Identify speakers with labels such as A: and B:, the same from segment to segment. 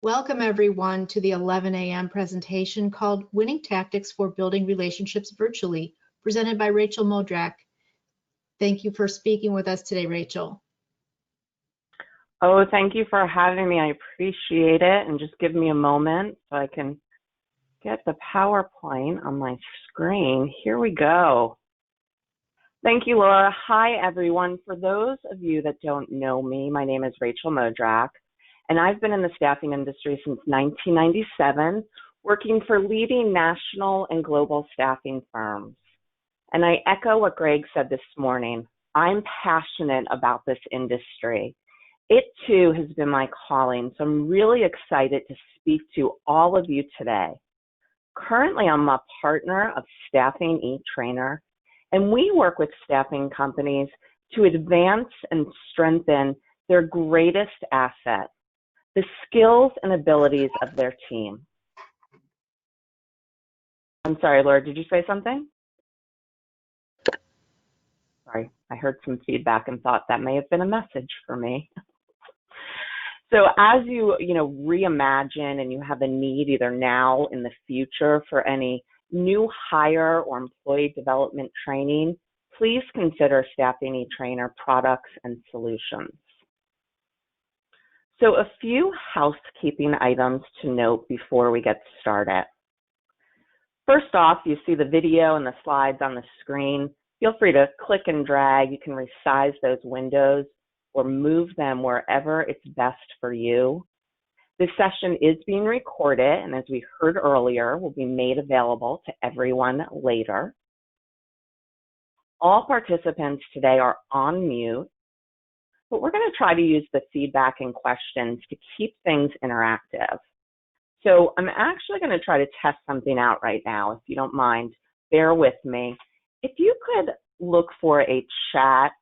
A: Welcome everyone to the 11 a.m. presentation called Winning Tactics for Building Relationships Virtually, presented by Rachel Modrak. Thank you for speaking with us today, Rachel.
B: Oh, thank you for having me. I appreciate it. And just give me a moment so I can get the PowerPoint on my screen. Here we go. Thank you, Laura. Hi, everyone. For those of you that don't know me, my name is Rachel Modrak, and I've been in the staffing industry since 1997, working for leading national and global staffing firms. And I echo what Greg said this morning. I'm passionate about this industry. It too has been my calling, so I'm really excited to speak to all of you today. Currently, I'm a partner of Staffing eTrainer, and we work with staffing companies to advance and strengthen their greatest asset, the skills and abilities of their team. I'm sorry, Laura, did you say something? Sorry, I heard some feedback and thought that may have been a message for me. So as you reimagine and you have a need either now in the future for any new hire or employee development training, please consider Staffing eTrainer products and solutions. So a few housekeeping items to note before we get started. First off, you see the video and the slides on the screen. Feel free to click and drag. You can resize those windows or move them wherever it's best for you. This session is being recorded, and as we heard earlier, will be made available to everyone later. All participants today are on mute, but we're going to try to use the feedback and questions to keep things interactive. So I'm actually going to try to test something out right now. If you don't mind, bear with me. If you could look for a chat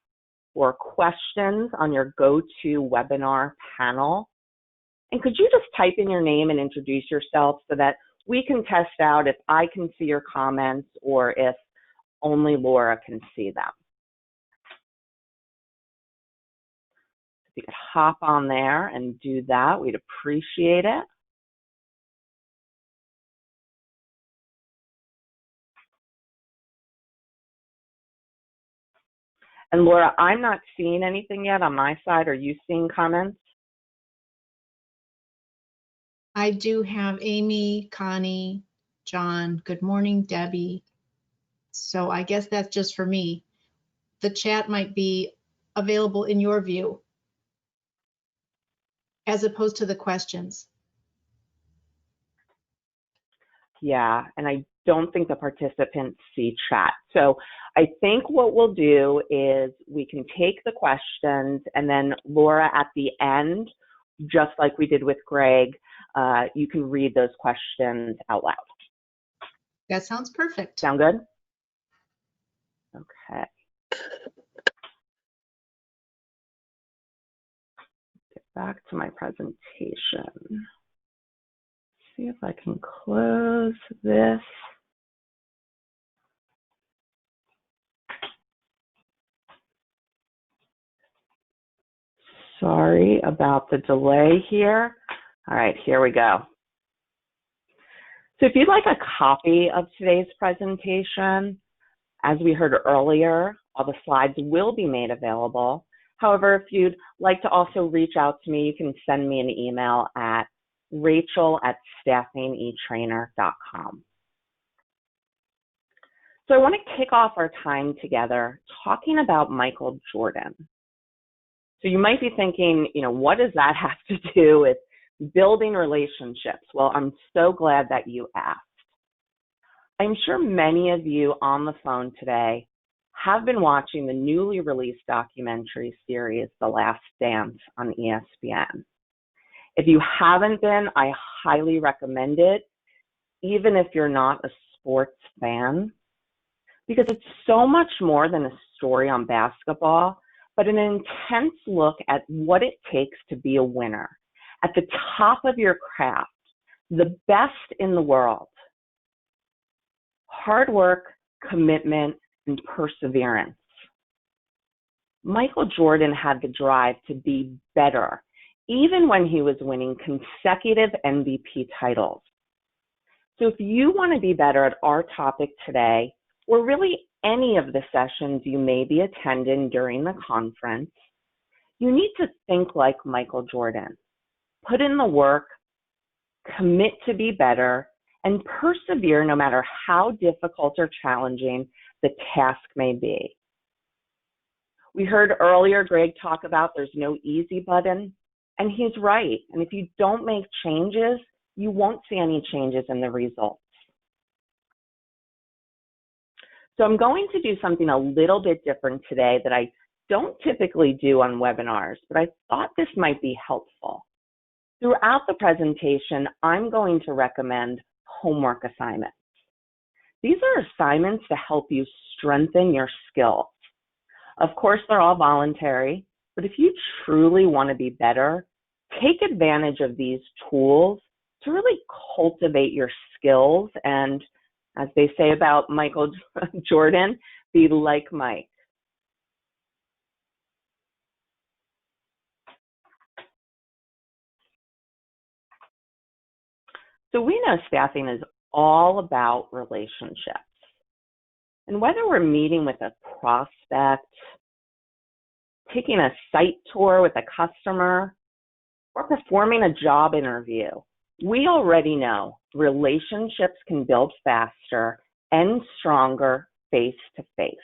B: or questions on your GoToWebinar panel, and could you just type in your name and introduce yourself so that we can test out if I can see your comments or if only Laura can see them. If you could hop on there and do that, we'd appreciate it. And Laura, I'm not seeing anything yet on my side. Are you seeing comments?
A: I do have Amy, Connie, John, good morning, Debbie. So I guess that's just for me. The chat might be available in your view as opposed to the questions.
B: Yeah, and I don't think the participants see chat. So I think what we'll do is we can take the questions and then Laura at the end, just like we did with Greg, you can read those questions out loud.
A: That sounds perfect.
B: Sound good? Okay. Get back to my presentation. See if I can close this. Sorry about the delay here. All right, here we go. So if you'd like a copy of today's presentation, as we heard earlier, all the slides will be made available. However, if you'd like to also reach out to me, you can send me an email at rachel@staffingetrainer.com. So I want to kick off our time together talking about Michael Jordan. So you might be thinking, what does that have to do with building relationships? Well, I'm so glad that you asked. I'm sure many of you on the phone today have been watching the newly released documentary series, The Last Dance on ESPN. If you haven't been, I highly recommend it, even if you're not a sports fan, because it's so much more than a story on basketball, but an intense look at what it takes to be a winner, at the top of your craft, the best in the world. Hard work, commitment, and perseverance. Michael Jordan had the drive to be better even when he was winning consecutive MVP titles. So if you want to be better at our topic today, or really any of the sessions you may be attending during the conference, you need to think like Michael Jordan. Put in the work, commit to be better, and persevere no matter how difficult or challenging the task may be. We heard earlier Greg talk about there's no easy button, and he's right. And if you don't make changes, you won't see any changes in the results. So I'm going to do something a little bit different today that I don't typically do on webinars, but I thought this might be helpful. Throughout the presentation, I'm going to recommend homework assignments. These are assignments to help you strengthen your skills. Of course, they're all voluntary, but if you truly want to be better, take advantage of these tools to really cultivate your skills and, as they say about Michael Jordan, be like Mike. So we know staffing is all about relationships. And whether we're meeting with a prospect, taking a site tour with a customer, or performing a job interview, we already know relationships can build faster and stronger face-to-face.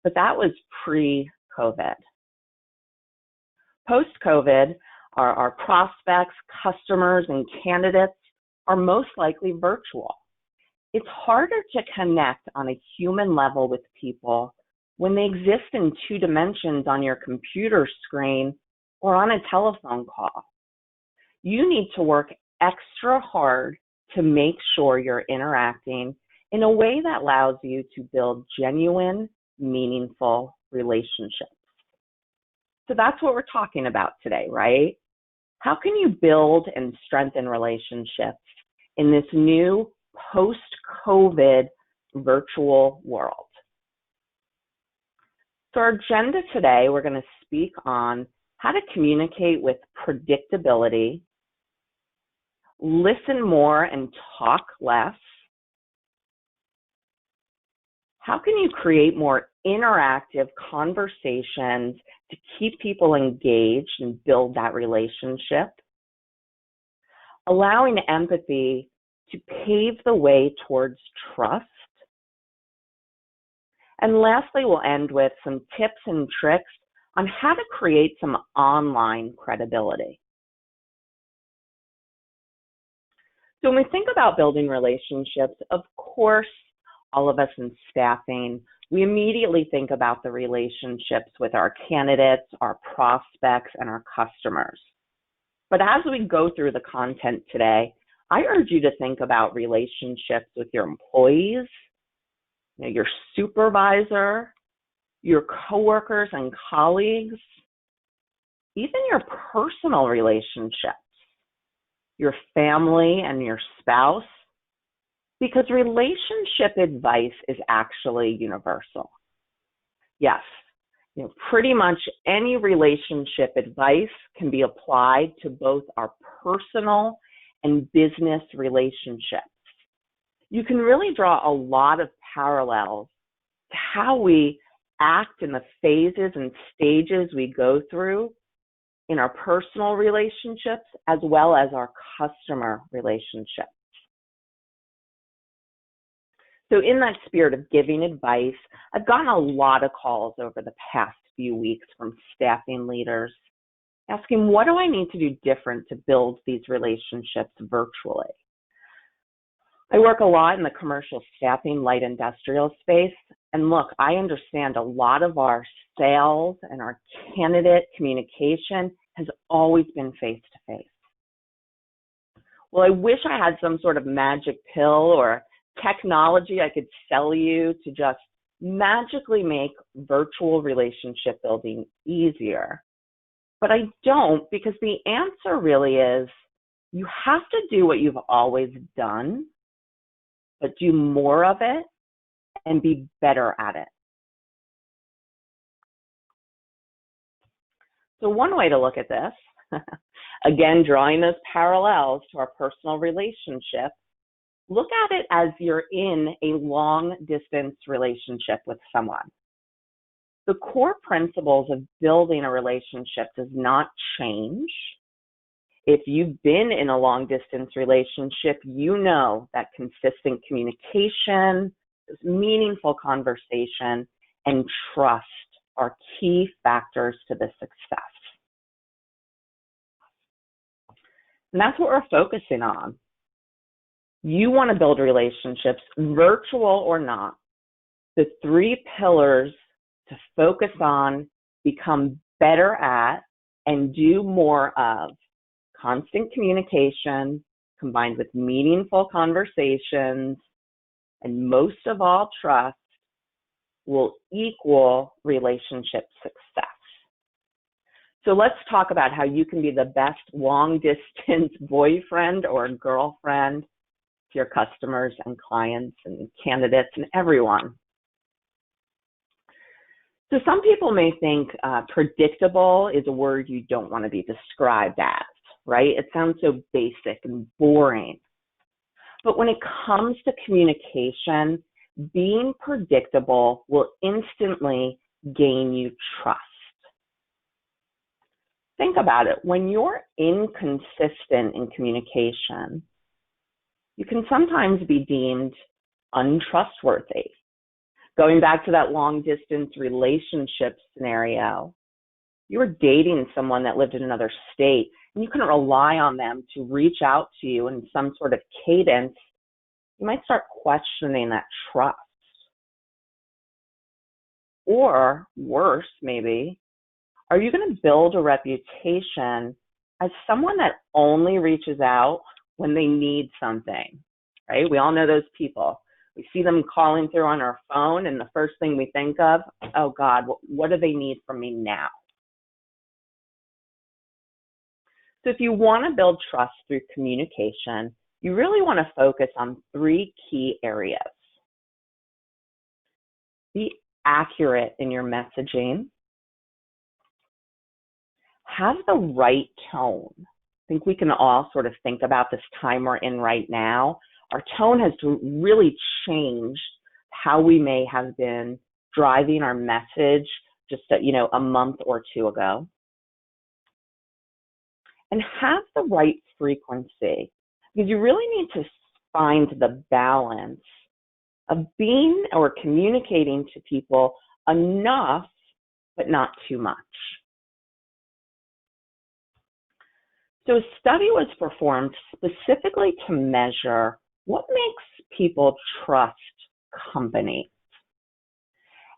B: But that was pre-COVID. Post-COVID, our prospects, customers, and candidates are most likely virtual. It's harder to connect on a human level with people when they exist in two dimensions on your computer screen or on a telephone call. You need to work extra hard to make sure you're interacting in a way that allows you to build genuine, meaningful relationships. So that's what we're talking about today, right? How can you build and strengthen relationships in this new post-COVID virtual world? So our agenda today, we're going to speak on how to communicate with predictability, listen more and talk less. How can you create more interactive conversations to keep people engaged and build that relationship? Allowing empathy to pave the way towards trust. And lastly, we'll end with some tips and tricks on how to create some online credibility. So when we think about building relationships, of course, all of us in staffing, we immediately think about the relationships with our candidates, our prospects, and our customers. But as we go through the content today, I urge you to think about relationships with your employees, your supervisor, your coworkers and colleagues, even your personal relationships, your family and your spouse, because relationship advice is actually universal. Yes, pretty much any relationship advice can be applied to both our personal and business relationships. You can really draw a lot of parallels to how we act in the phases and stages we go through in our personal relationships as well as our customer relationships. So in that spirit of giving advice, I've gotten a lot of calls over the past few weeks from staffing leaders asking, what do I need to do different to build these relationships virtually? I work a lot in the commercial staffing, light industrial space. And look, I understand a lot of our sales and our candidate communication has always been face-to-face. Well, I wish I had some sort of magic pill or technology I could sell you to just magically make virtual relationship building easier. But I don't, because the answer really is you have to do what you've always done, but do more of it and be better at it. So one way to look at this, again, drawing those parallels to our personal relationship, look at it as you're in a long-distance relationship with someone. The core principles of building a relationship does not change. If you've been in a long-distance relationship, you know that consistent communication, meaningful conversation, and trust are key factors to the success. And that's what we're focusing on. You want to build relationships, virtual or not. The 3 pillars to focus on, become better at, and do more of: constant communication combined with meaningful conversations, and most of all, trust, will equal relationship success. So let's talk about how you can be the best long-distance boyfriend or girlfriend to your customers and clients and candidates and everyone. So some people may think predictable is a word you don't want to be described as, right? It sounds so basic and boring. But when it comes to communication, being predictable will instantly gain you trust. Think about it. When you're inconsistent in communication, you can sometimes be deemed untrustworthy. Going back to that long-distance relationship scenario, you were dating someone that lived in another state, and you couldn't rely on them to reach out to you in some sort of cadence. You might start questioning that trust. Or worse, maybe, are you going to build a reputation as someone that only reaches out when they need something, right? We all know those people. We see them calling through on our phone, and the first thing we think of, oh God, what do they need from me now? So if you want to build trust through communication, you really want to focus on 3 key areas. Be accurate in your messaging. Have the right tone. I think we can all sort of think about this time we're in right now. Our tone has really changed how we may have been driving our message just a month or 2 ago. And have the right frequency, because you really need to find the balance of being or communicating to people enough, but not too much. So a study was performed specifically to measure what makes people trust companies.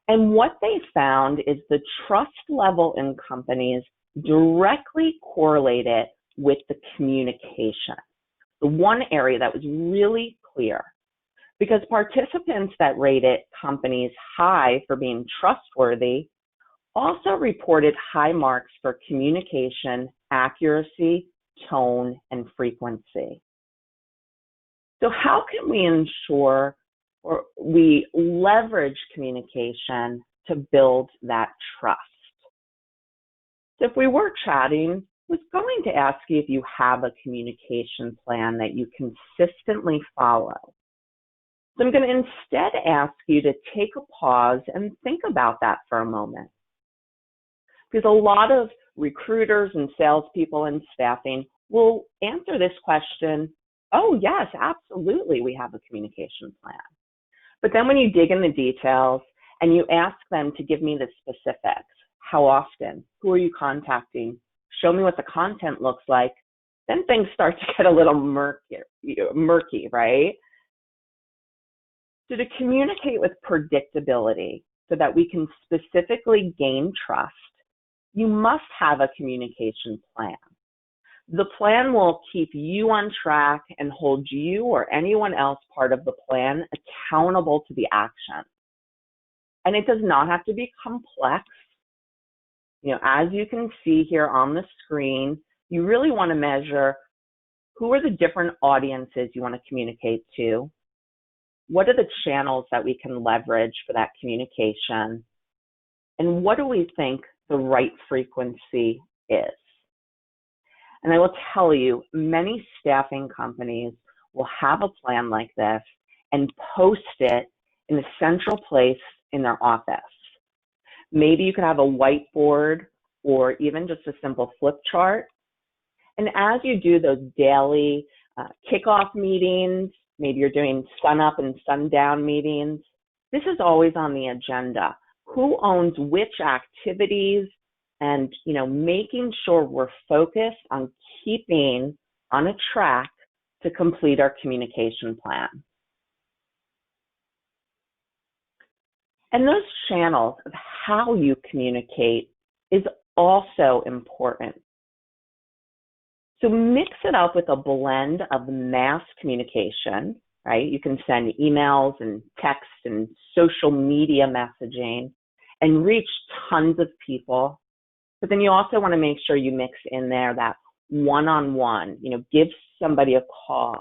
B: And what they found is the trust level in companies directly correlated with the communication. The one area that was really clear, because participants that rated companies high for being trustworthy also reported high marks for communication, accuracy, tone, and frequency. So how can we ensure or we leverage communication to build that trust? So if we were chatting, I was going to ask you if you have a communication plan that you consistently follow. So I'm going to instead ask you to take a pause and think about that for a moment. Because a lot of recruiters and salespeople and staffing will answer this question, oh yes, absolutely, we have a communication plan. But then when you dig in the details and you ask them to give me the specifics, how often, who are you contacting, show me what the content looks like, then things start to get a little murky, right? So to communicate with predictability so that we can specifically gain trust, you must have a communication plan. The plan will keep you on track and hold you or anyone else part of the plan accountable to the action. And it does not have to be complex. As you can see here on the screen, you really want to measure who are the different audiences you want to communicate to, what are the channels that we can leverage for that communication, and what do we think the right frequency is. And I will tell you, many staffing companies will have a plan like this and post it in a central place in their office. Maybe you could have a whiteboard or even just a simple flip chart. And as you do those daily kickoff meetings, maybe you're doing sun up and sundown meetings, this is always on the agenda. Who owns which activities, and making sure we're focused on keeping on a track to complete our communication plan. And those channels of how you communicate is also important. So mix it up with a blend of mass communication, right? You can send emails and text and social media messaging and reach tons of people. But then you also want to make sure you mix in there that one-on-one, give somebody a call,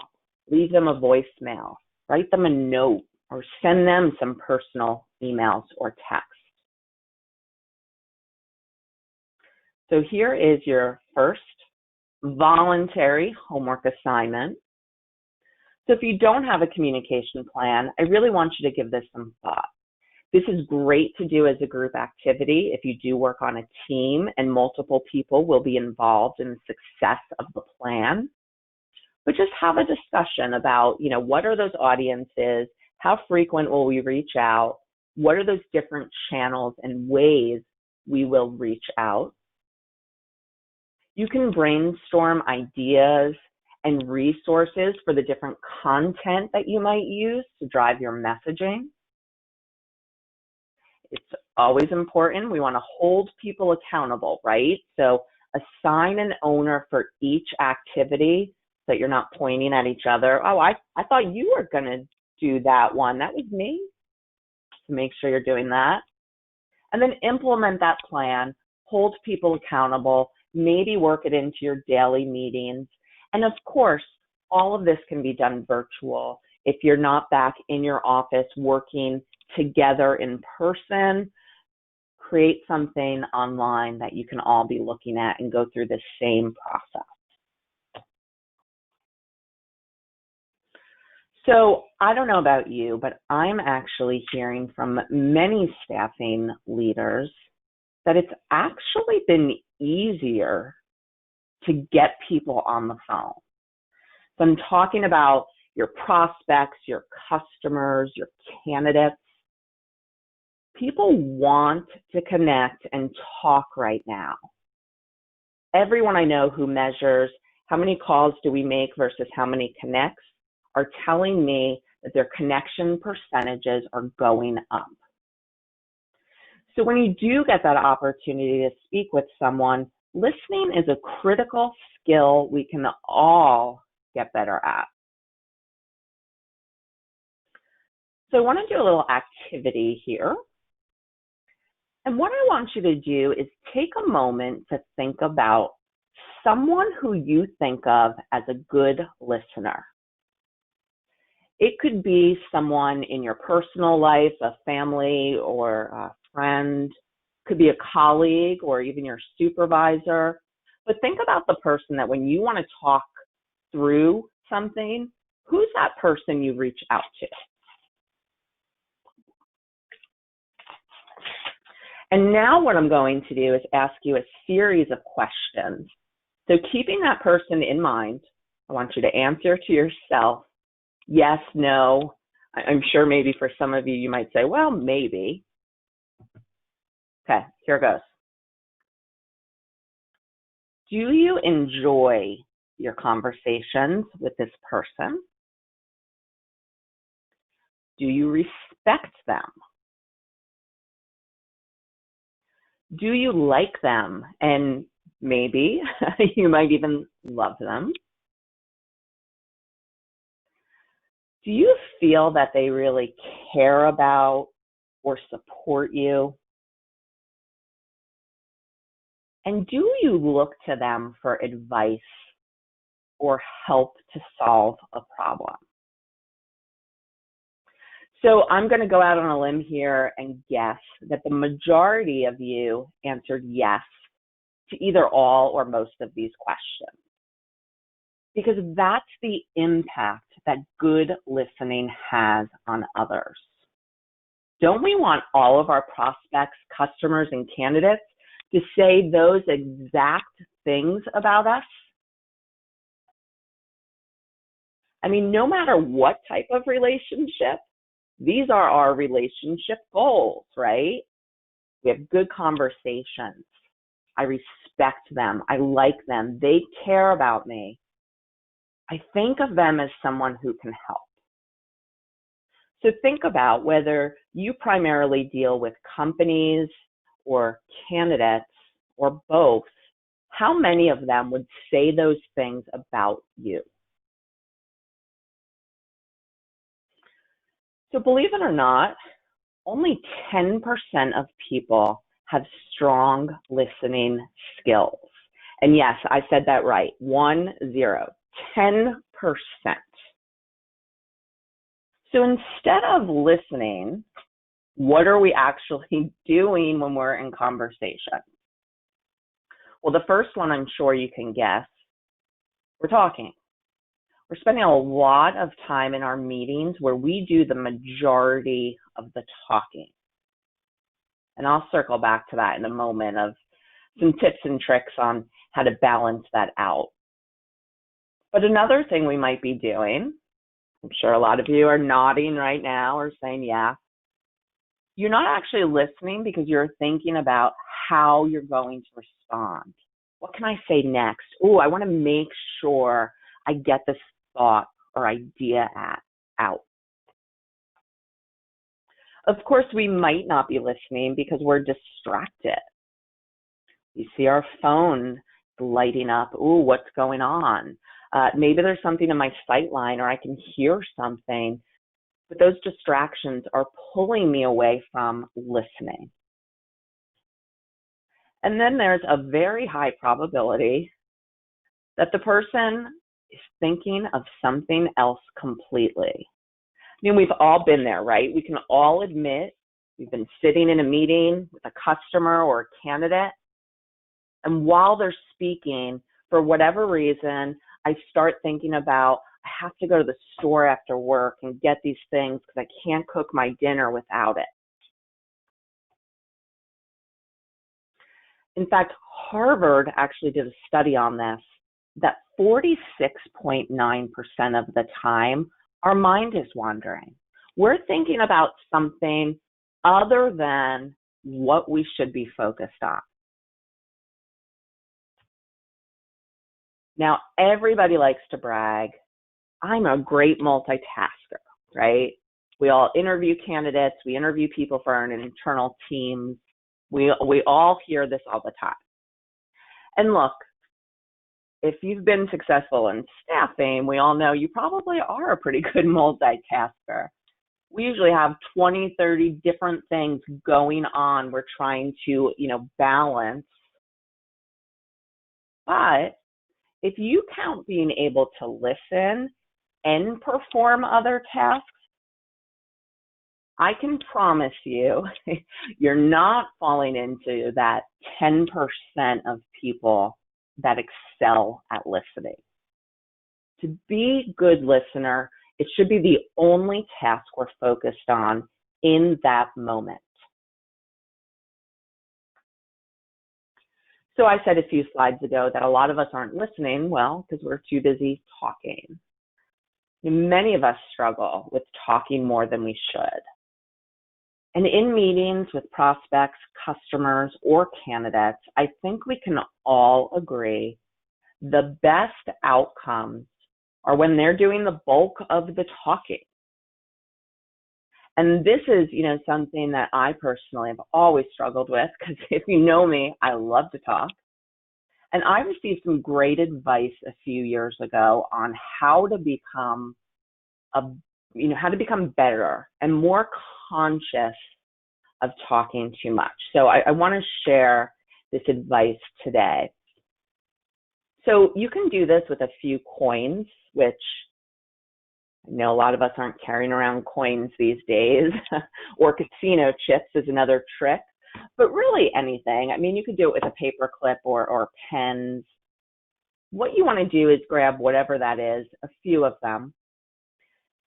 B: leave them a voicemail, write them a note, or send them some personal emails or text. So here is your first voluntary homework assignment. So if you don't have a communication plan, I really want you to give this some thought. This is great to do as a group activity if you do work on a team and multiple people will be involved in the success of the plan. But just have a discussion about, what are those audiences? How frequent will we reach out? What are those different channels and ways we will reach out? You can brainstorm ideas and resources for the different content that you might use to drive your messaging. It's always important. We want to hold people accountable, right? So assign an owner for each activity so that you're not pointing at each other. Oh, I thought you were going to do that one. That was me. So make sure you're doing that. And then implement that plan, hold people accountable, maybe work it into your daily meetings. And of course, all of this can be done virtual. If you're not back in your office working together in person, create something online that you can all be looking at and go through the same process. So I don't know about you, but I'm actually hearing from many staffing leaders that it's actually been easier to get people on the phone. So I'm talking about your prospects, your customers, your candidates. People want to connect and talk right now. Everyone I know who measures how many calls do we make versus how many connects are telling me that their connection percentages are going up. So when you do get that opportunity to speak with someone, listening is a critical skill we can all get better at. So I want to do a little activity here. And what I want you to do is take a moment to think about someone who you think of as a good listener. It could be someone in your personal life, a family or a friend, could be a colleague or even your supervisor. But think about the person that when you want to talk through something, who's that person you reach out to? And now what I'm going to do is ask you a series of questions. So keeping that person in mind, I want you to answer to yourself, yes, no. I'm sure maybe for some of you, you might say, well, maybe. Okay, here goes. Do you enjoy your conversations with this person? Do you respect them? Do you like them? And maybe you might even love them. Do you feel that they really care about or support you? And do you look to them for advice or help to solve a problem? So I'm going to go out on a limb here and guess that the majority of you answered yes to either all or most of these questions. Because that's the impact that good listening has on others. Don't we want all of our prospects, customers, and candidates to say those exact things about us? I mean, no matter what type of relationship, these are our relationship goals, right? We have good conversations. I respect them. I like them. They care about me. I think of them as someone who can help. So think about whether you primarily deal with companies or candidates or both. How many of them would say those things about you? So believe it or not, only 10% of people have strong listening skills. And yes, I said that right, 10%. So instead of listening, what are we actually doing when we're in conversation? Well, the first one I'm sure you can guess, we're talking. We're spending a lot of time in our meetings where we do the majority of the talking. And I'll circle back to that in a moment of some tips and tricks on how to balance that out. But another thing we might be doing, I'm sure a lot of you are nodding right now or saying, yeah, you're not actually listening because you're thinking about how you're going to respond. What can I say next? Oh, I want to make sure I get this thought or idea out. Of course, we might not be listening because we're distracted. You see our phone lighting up. Ooh, what's going on? Maybe there's something in my sight line or I can hear something, but those distractions are pulling me away from listening. And then there's a very high probability that the person is thinking of something else completely. I mean, we've all been there, right? We can all admit we've been sitting in a meeting with a customer or a candidate, and while they're speaking, for whatever reason, I start thinking about, I have to go to the store after work and get these things because I can't cook my dinner without it. In fact, Harvard actually did a study on this, that 46.9% of the time, our mind is wandering. We're thinking about something other than what we should be focused on. Now, everybody likes to brag, I'm a great multitasker, right? We all interview candidates, we interview people for our internal teams. We all hear this all the time. And look, if you've been successful in staffing, we all know you probably are a pretty good multitasker. We usually have 20, 30 different things going on we're trying to, balance. But if you count being able to listen and perform other tasks, I can promise you, you're not falling into that 10% of people that excel at listening. To be a good listener, it should be the only task we're focused on in that moment. So I said a few slides ago that a lot of us aren't listening, well, because we're too busy talking. Many of us struggle with talking more than we should. And in meetings with prospects, customers, or candidates, I think we can all agree the best outcomes are when they're doing the bulk of the talking. And this is, something that I personally have always struggled with, because if you know me, I love to talk. And I received some great advice a few years ago on how to become better and more conscious of talking too much. So I want to share this advice today. So you can do this with a few coins, which I know a lot of us aren't carrying around coins these days, or casino chips is another trick. But really anything. I mean, you could do it with a paper clip or pens. What you want to do is grab whatever that is, a few of them,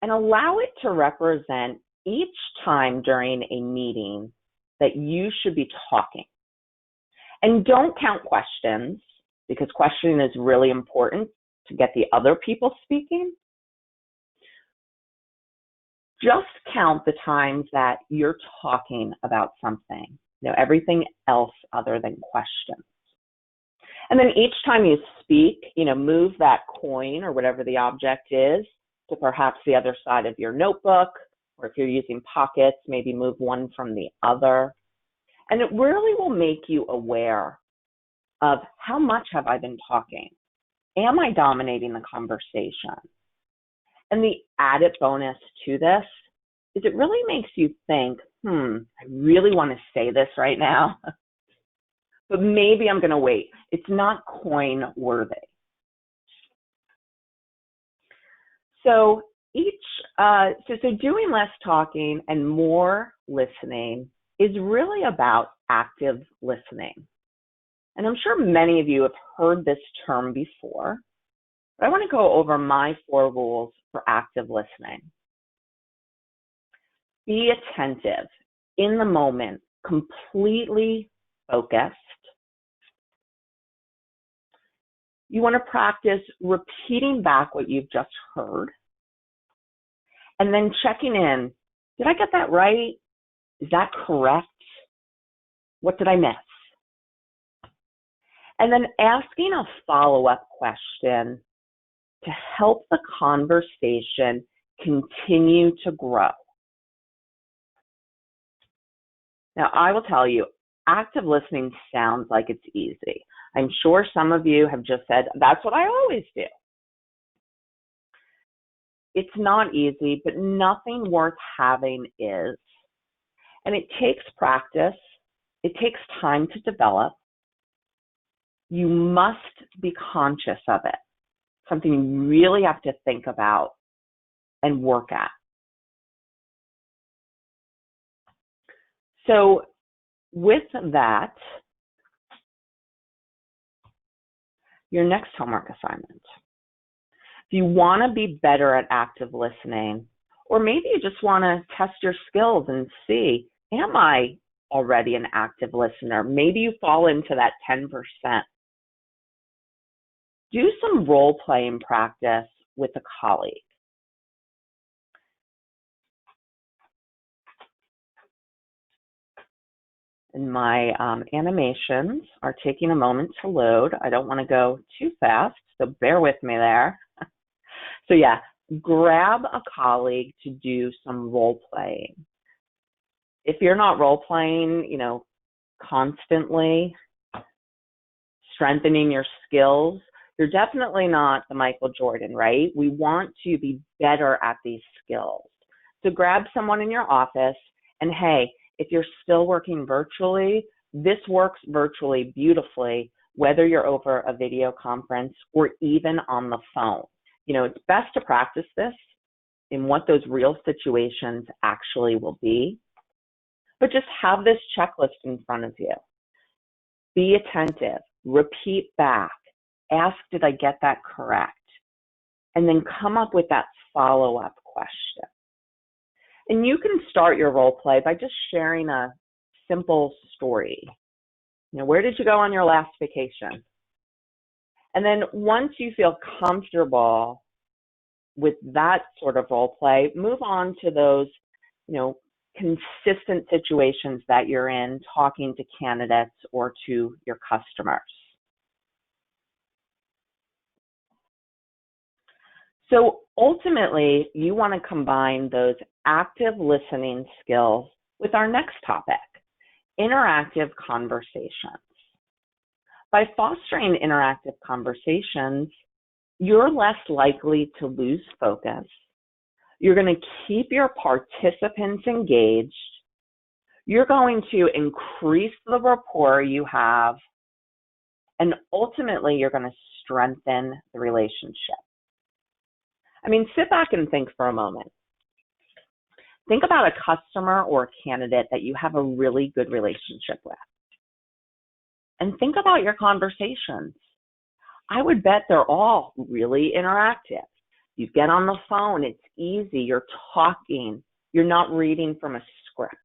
B: and allow it to represent each time during a meeting that you should be talking. And don't count questions, because questioning is really important to get the other people speaking. Just count the times that you're talking about something, everything else other than questions. And then each time you speak, move that coin or whatever the object is to perhaps the other side of your notebook, or if you're using pockets, maybe move one from the other. And it really will make you aware of how much have I been talking? Am I dominating the conversation? And the added bonus to this is it really makes you think, I really want to say this right now, but maybe I'm going to wait. It's not coin worthy. So doing less talking and more listening is really about active listening. And I'm sure many of you have heard this term before, but I want to go over my 4 rules for active listening. Be attentive, in the moment, completely focused. You want to practice repeating back what you've just heard, and then checking in. Did I get that right? Is that correct? What did I miss? And then asking a follow-up question to help the conversation continue to grow. Now, I will tell you, active listening sounds like it's easy. I'm sure some of you have just said, that's what I always do. It's not easy, but nothing worth having is. And it takes practice. It takes time to develop. You must be conscious of it, something you really have to think about and work at. So with that, your next homework assignment. If you want to be better at active listening, or maybe you just want to test your skills and see, am I already an active listener? Maybe you fall into that 10%. Do some role-playing practice with a colleague. And my animations are taking a moment to load. I don't want to go too fast, so bear with me there. So yeah, grab a colleague to do some role-playing. If you're not role-playing, constantly strengthening your skills, you're definitely not the Michael Jordan, right? We want to be better at these skills. So grab someone in your office, and hey, if you're still working virtually, this works virtually beautifully, whether you're over a video conference or even on the phone. It's best to practice this in what those real situations actually will be. But just have this checklist in front of you. Be attentive, repeat back, ask, did I get that correct? And then come up with that follow-up question. And you can start your role play by just sharing a simple story. Where did you go on your last vacation? And then once you feel comfortable with that sort of role play, move on to those, consistent situations that you're in talking to candidates or to your customers. So ultimately, you want to combine those active listening skills with our next topic, interactive conversations. By fostering interactive conversations, you're less likely to lose focus. You're going to keep your participants engaged. You're going to increase the rapport you have, and ultimately, you're going to strengthen the relationship. Sit back and think for a moment. Think about a customer or a candidate that you have a really good relationship with. And think about your conversations. I would bet they're all really interactive. You get on the phone, it's easy, you're talking, you're not reading from a script.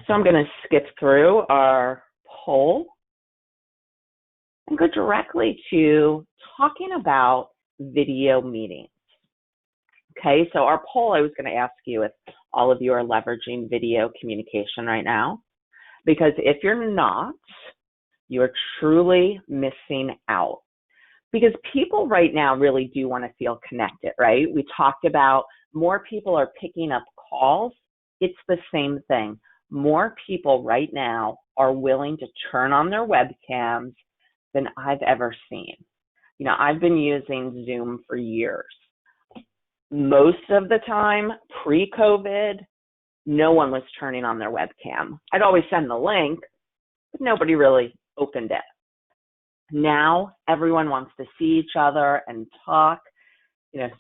B: So I'm going to skip through our poll and go directly to talking about video meetings. Okay, so our poll, I was going to ask you if all of you are leveraging video communication right now, because if you're not, you are truly missing out. Because people right now really do want to feel connected, right? We talked about more people are picking up calls. It's the same thing. More people right now are willing to turn on their webcams than I've ever seen. You know, I've been using Zoom for years. Most of the time, pre-COVID, no one was turning on their webcam. I'd always send the link, but nobody really opened it. Now, everyone wants to see each other and talk,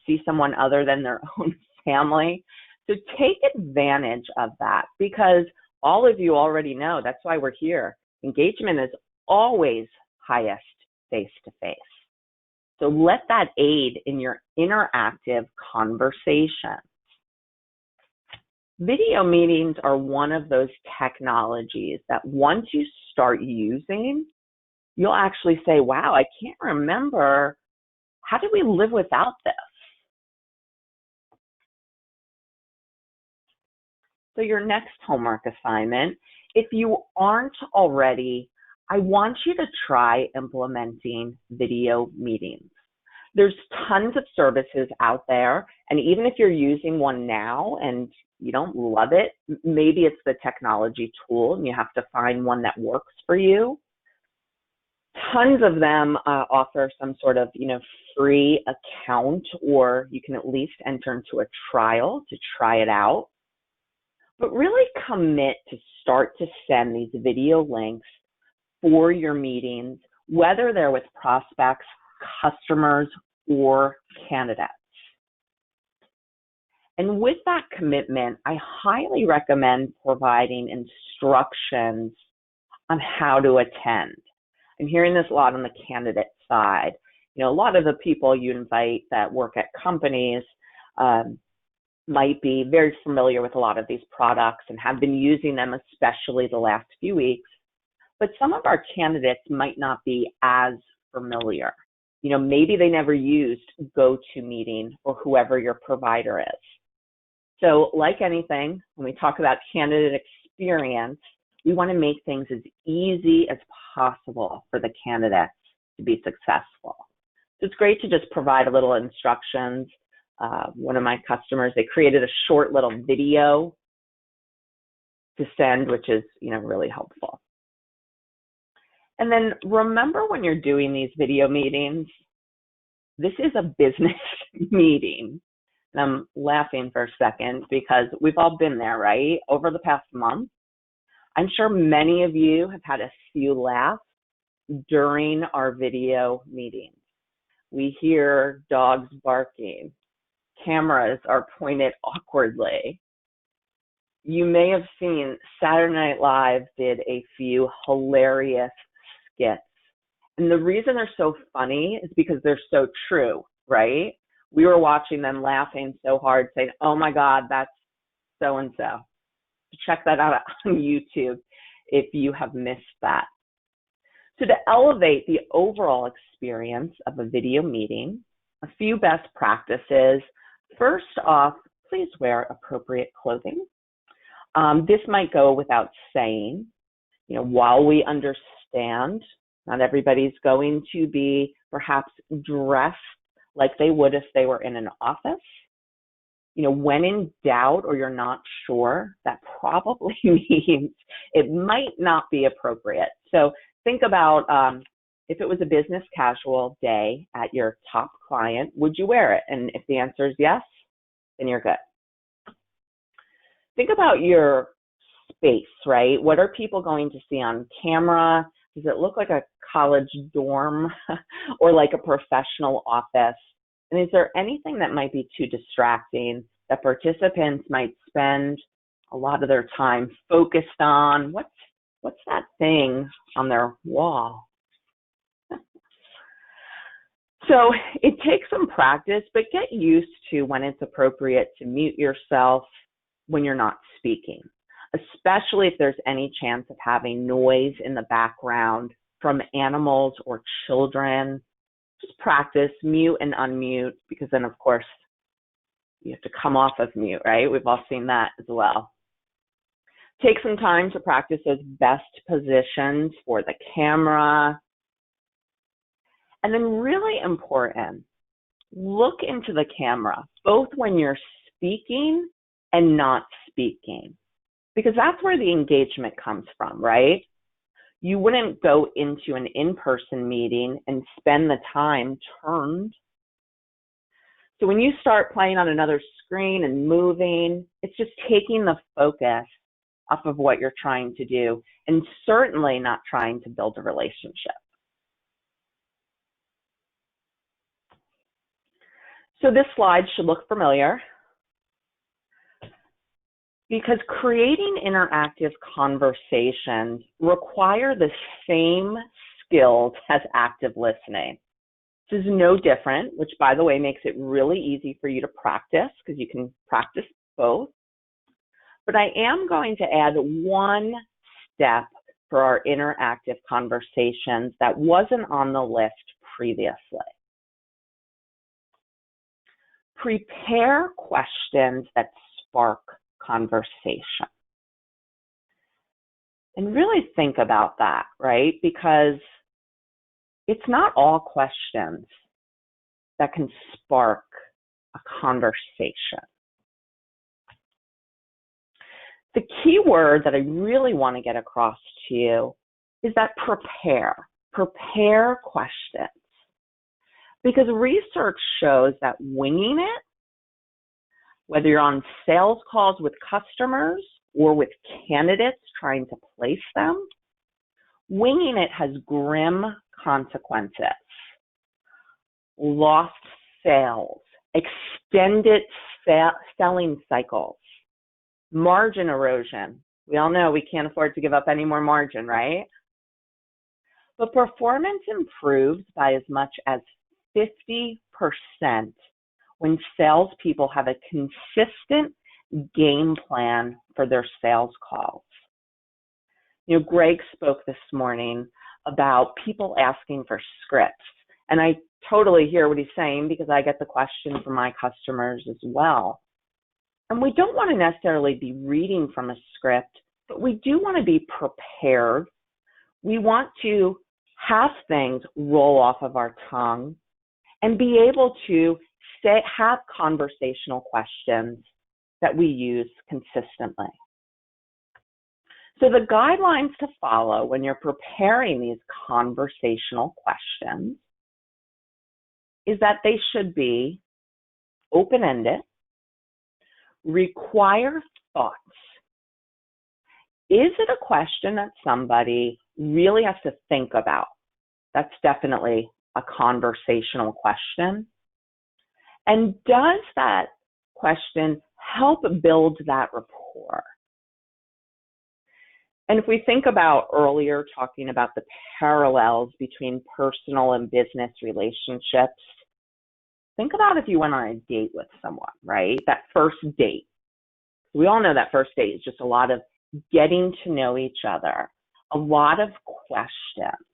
B: see someone other than their own family. So take advantage of that, because all of you already know, that's why we're here. Engagement is always highest face-to-face. So let that aid in your interactive conversation. Video meetings are one of those technologies that once you start using, you'll actually say, wow, I can't remember, how did we live without this? So your next homework assignment, if you aren't already, I want you to try implementing video meetings. There's tons of services out there, and even if you're using one now and you don't love it, maybe it's the technology tool and you have to find one that works for you. Tons of them offer some sort of, free account, or you can at least enter into a trial to try it out. But really commit to start to send these video links for your meetings, whether they're with prospects, customers, or candidates. And with that commitment, I highly recommend providing instructions on how to attend. I'm hearing this a lot on the candidate side. A lot of the people you invite that work at companies might be very familiar with a lot of these products and have been using them, especially the last few weeks. But some of our candidates might not be as familiar. Maybe they never used GoToMeeting or whoever your provider is. So like anything, when we talk about candidate experience, we want to make things as easy as possible for the candidates to be successful. So it's great to just provide a little instructions. One of my customers, they created a short little video to send, which is, really helpful. And then remember, when you're doing these video meetings, this is a business meeting. And I'm laughing for a second because we've all been there, right? Over the past month, I'm sure many of you have had a few laughs during our video meetings. We hear dogs barking. Cameras are pointed awkwardly. You may have seen Saturday Night Live did a few hilarious skits. And the reason they're so funny is because they're so true, right? We were watching them laughing so hard, saying, oh my God, that's so-and-so. Check that out on YouTube if you have missed that. So to elevate the overall experience of a video meeting, a few best practices. First off, please wear appropriate clothing. This might go without saying. While we understand not everybody's going to be perhaps dressed like they would if they were in an office, when in doubt or you're not sure, that probably means it might not be appropriate. So think about if it was a business casual day at your top client, would you wear it? And if the answer is yes, then you're good. Think about your space, right? What are people going to see on camera? Does it look like a college dorm or like a professional office? And is there anything that might be too distracting that participants might spend a lot of their time focused on? What's that thing on their wall? So it takes some practice, but get used to when it's appropriate to mute yourself when you're not speaking, especially if there's any chance of having noise in the background from animals or children. Just practice mute and unmute, because then, of course, you have to come off of mute, right? We've all seen that as well. Take some time to practice those best positions for the camera. And then really important, look into the camera, both when you're speaking and not speaking, because that's where the engagement comes from, right? You wouldn't go into an in-person meeting and spend the time turned. So when you start playing on another screen and moving, it's just taking the focus off of what you're trying to do, and certainly not trying to build a relationship. So this slide should look familiar, because creating interactive conversations require the same skills as active listening. This is no different, which, by the way, makes it really easy for you to practice, because you can practice both. But I am going to add one step for our interactive conversations that wasn't on the list previously. Prepare questions that spark conversation. And really think about that, right? Because it's not all questions that can spark a conversation. The key word that I really want to get across to you is that prepare. Prepare questions. Because research shows that winging it, whether you're on sales calls with customers or with candidates trying to place them, winging it has grim consequences. Lost sales, extended selling cycles, margin erosion. We all know we can't afford to give up any more margin, right? But performance improves by as much as 50% when salespeople have a consistent game plan for their sales calls. You know, Greg spoke this morning about people asking for scripts, and I totally hear what he's saying, because I get the question from my customers as well. And we don't want to necessarily be reading from a script, but we do want to be prepared. We want to have things roll off of our tongue and be able to have conversational questions that we use consistently. So the guidelines to follow when you're preparing these conversational questions is that they should be open-ended, require thoughts. Is it a question that somebody really has to think about? That's definitely a conversational question. And does that question help build that rapport? And if we think about earlier talking about the parallels between personal and business relationships, think about if you went on a date with someone, right? That first date. We all know that first date is just a lot of getting to know each other, a lot of questions.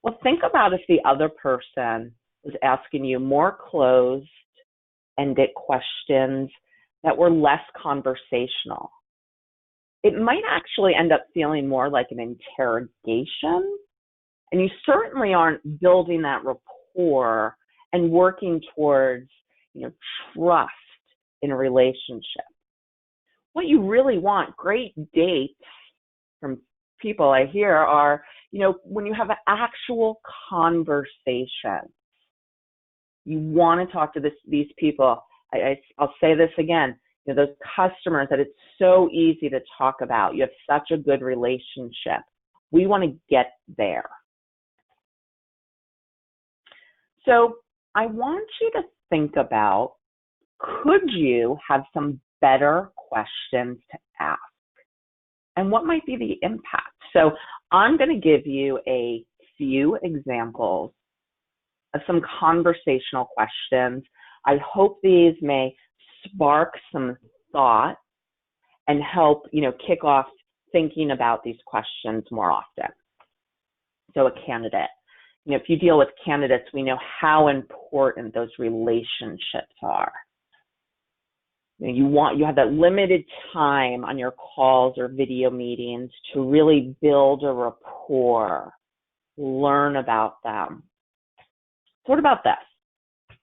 B: Well, think about if the other person was asking you more closed-ended questions that were less conversational. It might actually end up feeling more like an interrogation, and you certainly aren't building that rapport and working towards, trust in a relationship. What you really want, great dates from people I hear are, when you have an actual conversation. You want to talk to these people. I'll say this again, those customers that it's so easy to talk about. You have such a good relationship. We want to get there. So I want you to think about, could you have some better questions to ask? And what might be the impact? So I'm going to give you a few examples of some conversational questions. I hope these may spark some thought and help, kick off thinking about these questions more often. So a candidate. If you deal with candidates, we know how important those relationships are. You have that limited time on your calls or video meetings to really build a rapport, learn about them. So what about this?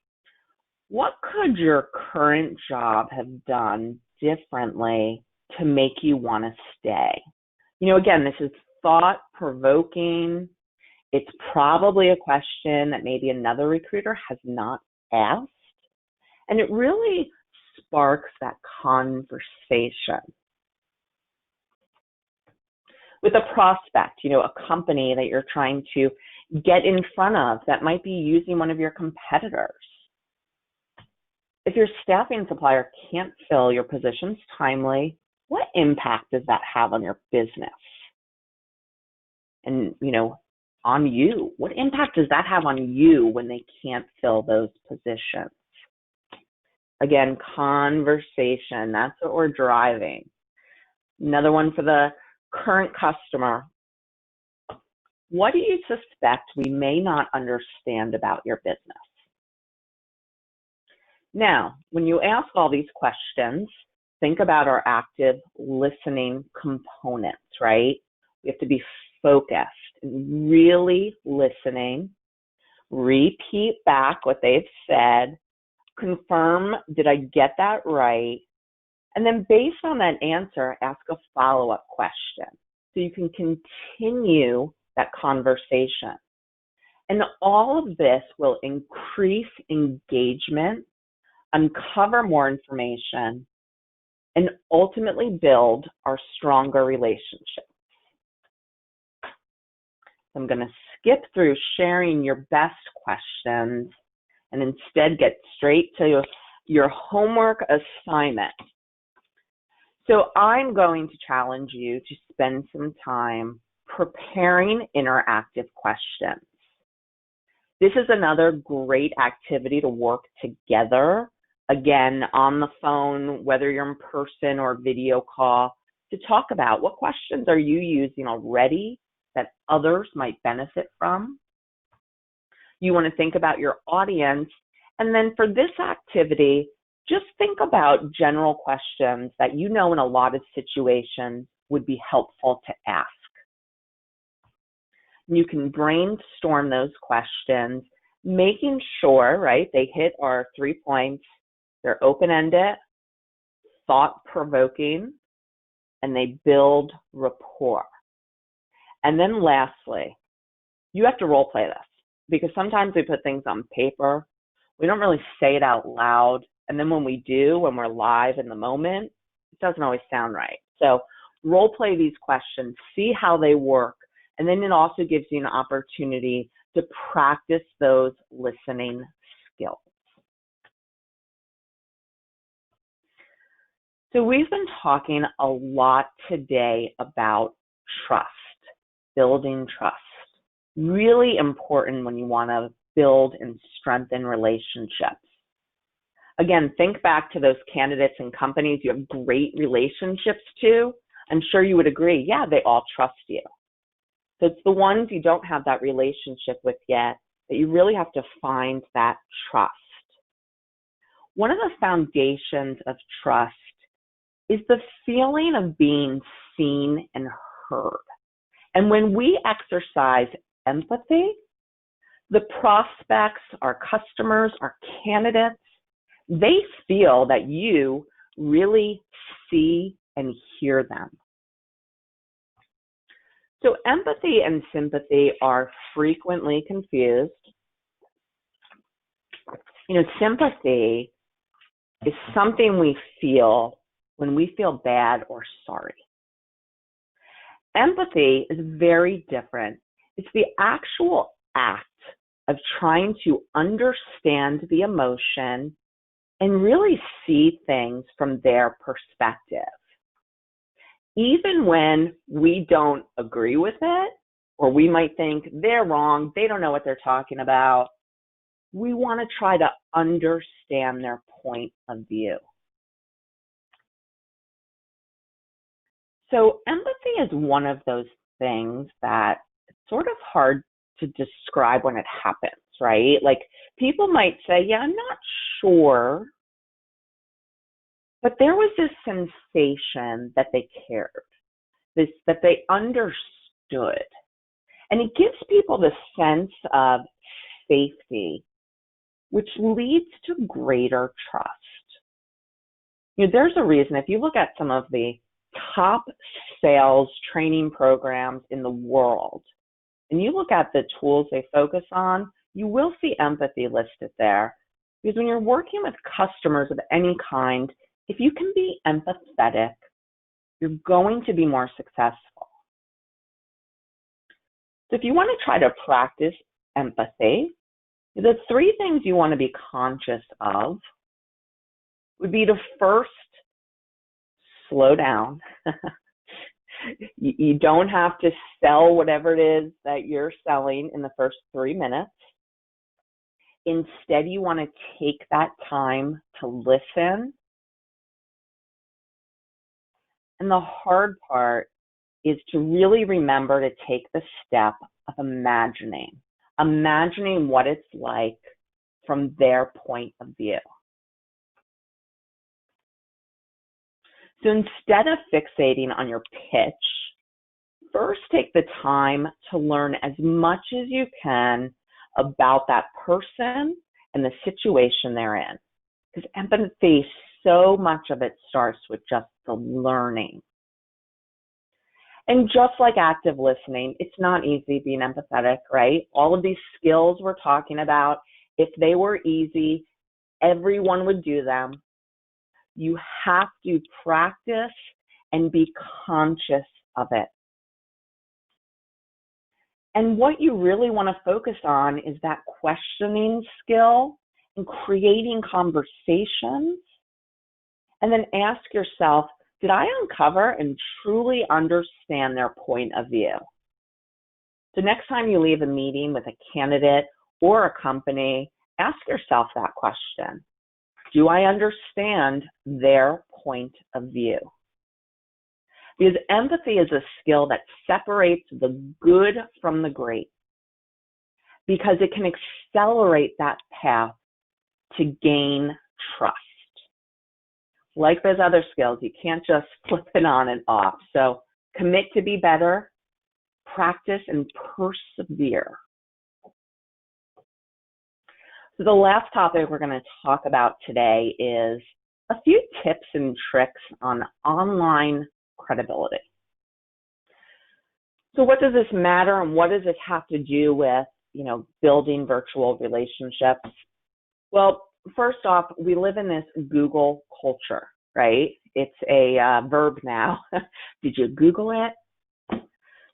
B: What could your current job have done differently to make you want to stay? Again, this is thought-provoking. It's probably a question that maybe another recruiter has not asked. And it really sparks that conversation. With a prospect, a company that you're trying to get in front of that might be using one of your competitors. If your staffing supplier can't fill your positions timely, what impact does that have on your business? And, on you, what impact does that have on you when they can't fill those positions? Again, conversation, that's what we're driving. Another one for the current customer. What do you suspect we may not understand about your business? Now, when you ask all these questions, think about our active listening components, right? We have to be focused and really listening, repeat back what they've said, confirm, did I get that right? And then based on that answer, ask a follow-up question so you can continue that conversation. And all of this will increase engagement, uncover more information, and ultimately build our stronger relationships. I'm going to skip through sharing your best questions and instead get straight to your homework assignment. So I'm going to challenge you to spend some time preparing interactive questions. This is another great activity to work together, again, on the phone, whether you're in person or video call, to talk about what questions are you using already that others might benefit from. You want to think about your audience, and then for this activity, just think about general questions that in a lot of situations would be helpful to ask. You can brainstorm those questions, making sure, right, they hit our 3 points. They're open-ended, thought-provoking, and they build rapport. And then lastly, you have to role play this, because sometimes we put things on paper. We don't really say it out loud. And then when we do, when we're live in the moment, it doesn't always sound right. So role play these questions, see how they work. And then it also gives you an opportunity to practice those listening skills. So we've been talking a lot today about trust, building trust. Really important when you want to build and strengthen relationships. Again, think back to those candidates and companies you have great relationships to. I'm sure you would agree, yeah, they all trust you. So it's the ones you don't have that relationship with yet that you really have to find that trust. One of the foundations of trust is the feeling of being seen and heard. And when we exercise empathy, the prospects, our customers, our candidates, they feel that you really see and hear them. So empathy and sympathy are frequently confused. Sympathy is something we feel when we feel bad or sorry. Empathy is very different. It's the actual act of trying to understand the emotion and really see things from their perspective. Even when we don't agree with it, or we might think they're wrong, they don't know what they're talking about, we want to try to understand their point of view. So empathy is one of those things that it's sort of hard to describe when it happens, right? Like people might say, yeah, I'm not sure, but there was this sensation that they cared, that they understood. And it gives people the sense of safety, which leads to greater trust. There's a reason, if you look at some of the top sales training programs in the world, and you look at the tools they focus on, you will see empathy listed there. Because when you're working with customers of any kind, if you can be empathetic, you're going to be more successful. So if you want to try to practice empathy, the 3 things you want to be conscious of would be to first slow down. You don't have to sell whatever it is that you're selling in the first 3 minutes. Instead, you want to take that time to listen. And the hard part is to really remember to take the step of imagining what it's like from their point of view. So instead of fixating on your pitch, first take the time to learn as much as you can about that person and the situation they're in. Because empathy, so much of it starts with just the learning. And just like active listening, it's not easy being empathetic, right? All of these skills we're talking about, if they were easy, everyone would do them. You have to practice and be conscious of it. And what you really want to focus on is that questioning skill and creating conversations. And then ask yourself, did I uncover and truly understand their point of view? So next time you leave a meeting with a candidate or a company, ask yourself that question. Do I understand their point of view? Because empathy is a skill that separates the good from the great, because it can accelerate that path to gain trust. Like those other skills, you can't just flip it on and off. So commit to be better, practice, and persevere. So the last topic we're going to talk about today is a few tips and tricks on online credibility. So what does this matter, and what does this have to do with, building virtual relationships? Well, first off, we live in this Google culture, right? It's a verb now. Did you Google it?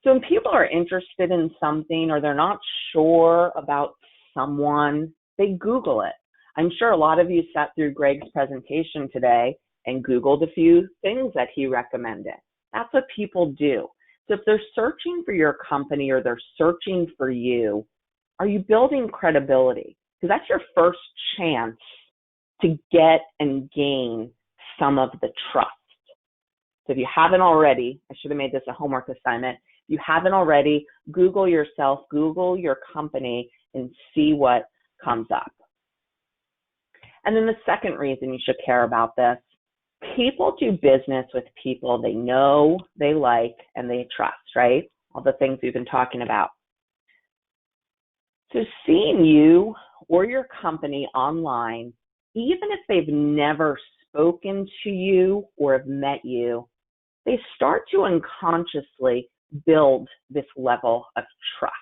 B: So when people are interested in something or they're not sure about someone, they Google it. I'm sure a lot of you sat through Greg's presentation today and Googled a few things that he recommended. That's what people do. So if they're searching for your company or they're searching for you, are you building credibility? Because that's your first chance to get and gain some of the trust. So if you haven't already, I should have made this a homework assignment. If you haven't already, Google yourself, Google your company, and see what comes up. And then the second reason you should care about this, people do business with people they know, they like, and they trust, right? All the things we've been talking about. So seeing you or your company online, even if they've never spoken to you or have met you, they start to unconsciously build this level of trust.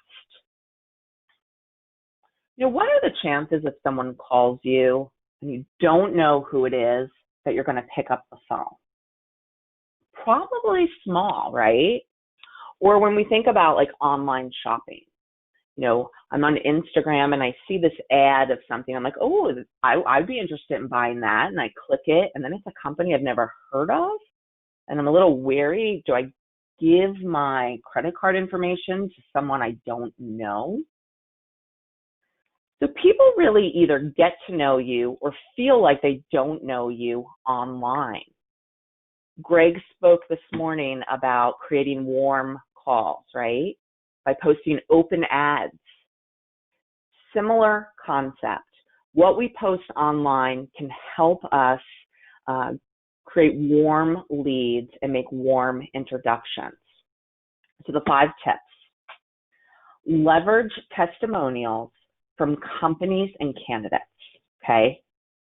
B: What are the chances if someone calls you and you don't know who it is that you're going to pick up the phone? Probably small, right? Or when we think about like online shopping, I'm on Instagram and I see this ad of something. I'm like, oh, I'd be interested in buying that. And I click it, and then it's a company I've never heard of. And I'm a little wary. Do I give my credit card information to someone I don't know? So people really either get to know you or feel like they don't know you online. Greg spoke this morning about creating warm calls, right? By posting open ads. Similar concept. What we post online can help us create warm leads and make warm introductions. So the 5 tips. Leverage testimonials from companies and candidates, okay?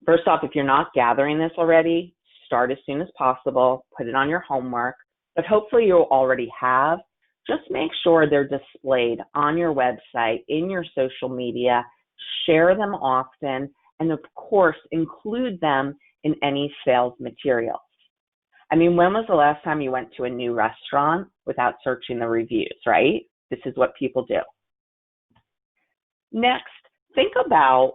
B: First off, if you're not gathering this already, start as soon as possible, put it on your homework, but hopefully you'll already have. Just make sure they're displayed on your website, in your social media, share them often, and of course, include them in any sales materials. I mean, when was the last time you went to a new restaurant without searching the reviews, right? This is what people do. Next, think about,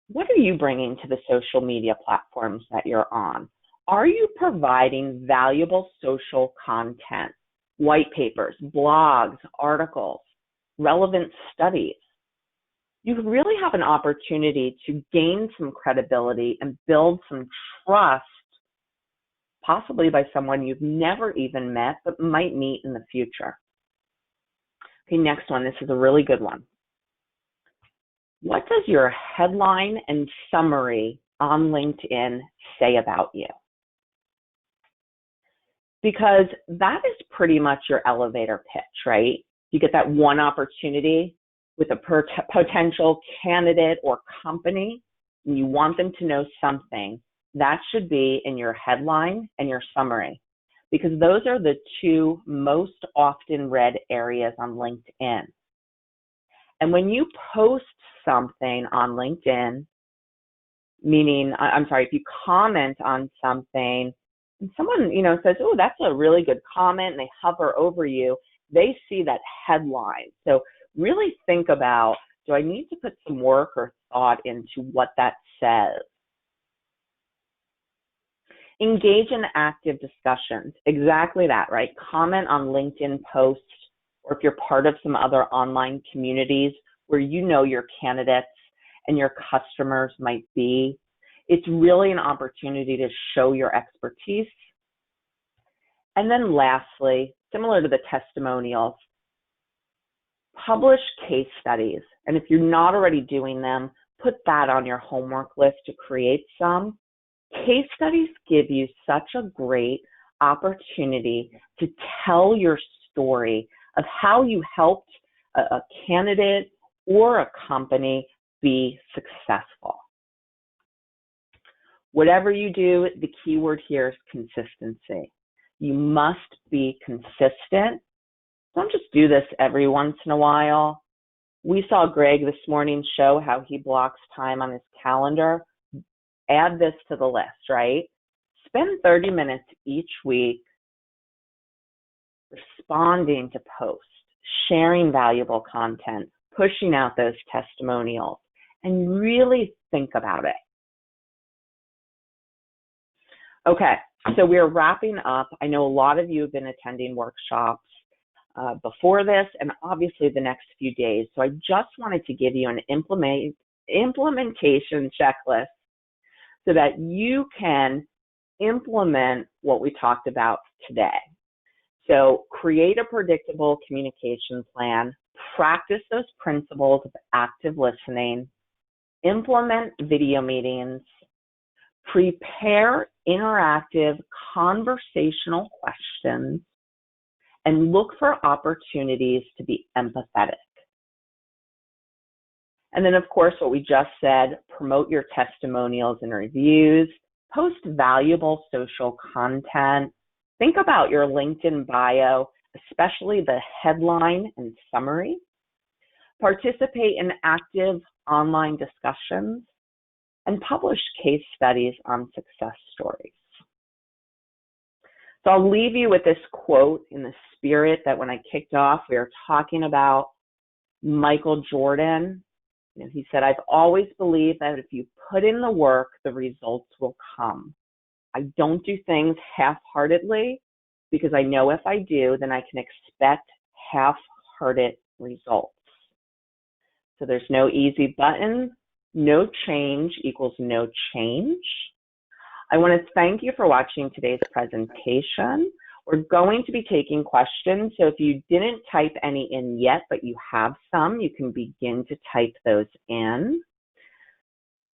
B: what are you bringing to the social media platforms that you're on? Are you providing valuable social content, white papers, blogs, articles, relevant studies? You really have an opportunity to gain some credibility and build some trust, possibly by someone you've never even met but might meet in the future. Okay, next one. This is a really good one. What does your headline and summary on LinkedIn say about you? Because that is pretty much your elevator pitch, right? You get that one opportunity with a potential candidate or company, and you want them to know something. That should be in your headline and your summary, because those are the 2 most often read areas on LinkedIn. And when you post something on LinkedIn, meaning, if you comment on something and someone, says, oh, that's a really good comment, and they hover over you, they see that headline. So really think about, do I need to put some work or thought into what that says? Engage in active discussions. Exactly that, right? Comment on LinkedIn posts, or if you're part of some other online communities where your candidates and your customers might be. It's really an opportunity to show your expertise. And then lastly, similar to the testimonials, publish case studies. And if you're not already doing them, put that on your homework list to create some. Case studies give you such a great opportunity to tell your story of how you helped a candidate or a company be successful. Whatever you do, the key word here is consistency. You must be consistent. Don't just do this every once in a while. We saw Greg this morning show how he blocks time on his calendar. Add this to the list, right? Spend 30 minutes each week responding to posts, sharing valuable content, pushing out those testimonials, and really think about it. Okay, so we're wrapping up. I know a lot of you have been attending workshops before this, and obviously the next few days. So I just wanted to give you an implementation checklist so that you can implement what we talked about today. So create a predictable communication plan, practice those principles of active listening, implement video meetings, prepare interactive conversational questions, and look for opportunities to be empathetic. And then, of course, what we just said, promote your testimonials and reviews, post valuable social content, think about your LinkedIn bio, especially the headline and summary, participate in active online discussions, and publish case studies on success stories. So I'll leave you with this quote in the spirit that when I kicked off, we were talking about Michael Jordan, he said, I've always believed that if you put in the work, the results will come. I don't do things half-heartedly because I know if I do, then I can expect half-hearted results. So there's no easy button. No change equals no change. I want to thank you for watching today's presentation. We're going to be taking questions. So if you didn't type any in yet, but you have some, you can begin to type those in.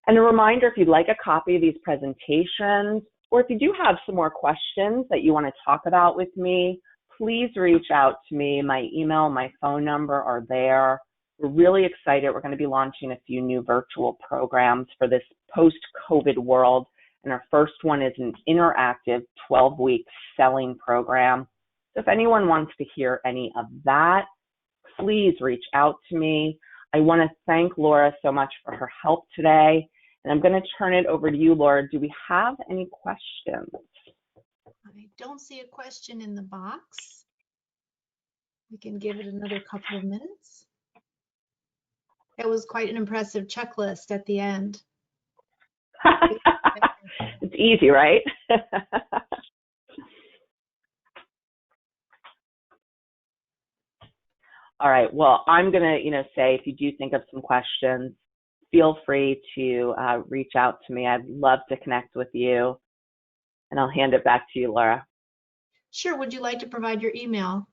B: And a reminder, if you'd like a copy of these presentations, or if you do have some more questions that you want to talk about with me, please reach out to me. My email, my phone number are there. We're really excited. We're going to be launching a few new virtual programs for this post-COVID world. And our first one is an interactive 12-week selling program. So if anyone wants to hear any of that, please reach out to me. I want to thank Laura so much for her help today. And I'm going to turn it over to you, Laura. Do we have any questions?
A: I don't see a question in the box. We can give it another couple of minutes. It was quite an impressive checklist at the end.
B: It's easy, right? All right. Well, I'm going to, say if you do think of some questions, feel free to reach out to me. I'd love to connect with you. And I'll hand it back to you, Laura.
A: Sure. Would you like to provide your email?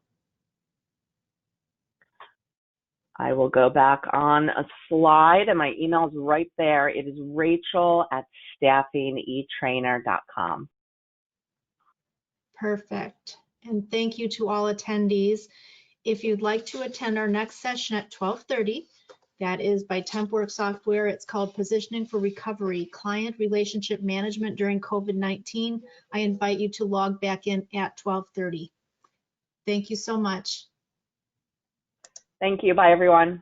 B: I will go back on a slide, and my email is right there. It is rachel@staffingetrainer.com.
A: Perfect. And thank you to all attendees. If you'd like to attend our next session at 12:30, that is by TempWorks Software. It's called Positioning for Recovery, Client Relationship Management During COVID-19. I invite you to log back in at 12:30. Thank you so much.
B: Thank you. Bye, everyone.